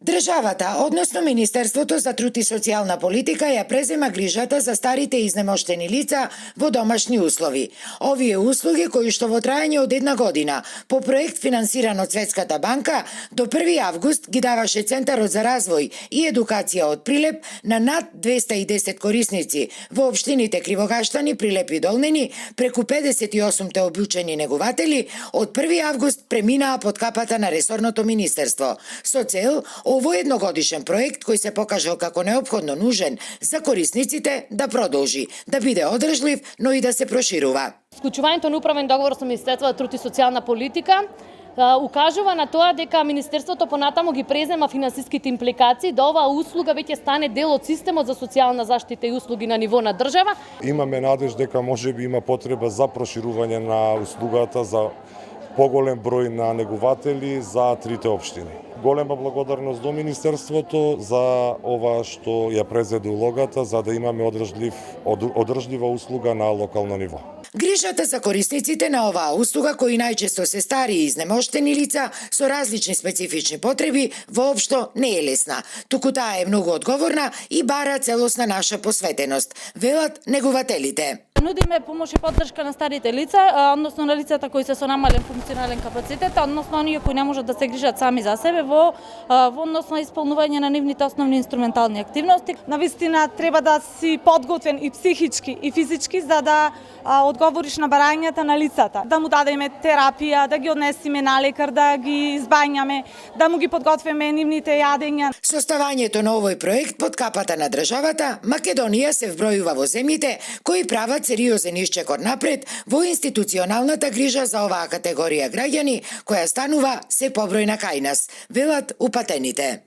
Државата, односно Министерството за труд и социјална политика, ја презема грижата за старите изнемоштени лица во домашни услови. Овие услуги, кои што во трајање од 1 година, по проект финансиран од Светската банка, до 1 август ги даваше Центарот за развој и едукација од Прилеп на над 210 корисници во општините Кривогаштани, Прилеп и Долнини, преку 58 обучени негуватели, од 1 август преминаа под капата на ресорното министерство, со цел овој едногодишен проект кој се покажал како неопходно нужен за корисниците да продолжи, да биде одржлив, но и да се проширува. Склучувањето на управен договор со Министерството за труд и социјална политика укажува на тоа дека Министерството понатаму ги презема финансиските импликации, да оваа услуга веќе стане дел од системот за социјална заштита и услуги на ниво на држава. Имаме надеж дека можеби има потреба за проширување на услугата за поголем број на негуватели за трите општини. Голема благодарност до Министерството за ова што ја презеде улогата, за да имаме одржлива услуга на локално ниво. Грижата за корисниците на оваа услуга, кои најчесто се стари и изнемоштени лица со различни специфични потреби, воопшто не е лесна. Туку таа е многу одговорна и бара целосна наша посветеност, велат негувателите. Нудиме помош и поддршка на старите лица, односно на лицата кои се со намален функционален капацитет, односно оние кои не можат да се грижат сами за себе во однос на исполнување на нивните основни инструментални активности. Навистина треба да си подготвен и психички и физички за да одговориш на барањата на лицата. Да му дадеме терапија, да ги однесеме на лекар, да ги избањаме, да му ги подготвиме нивните јадења. Со ставањето на овој проект под капата на државата, Македонија се вбројува во земјите кои прават сериозен исчекор напред во институционалната грижа за оваа категорија граѓани, која станува се побројна кај нас, велат упатените.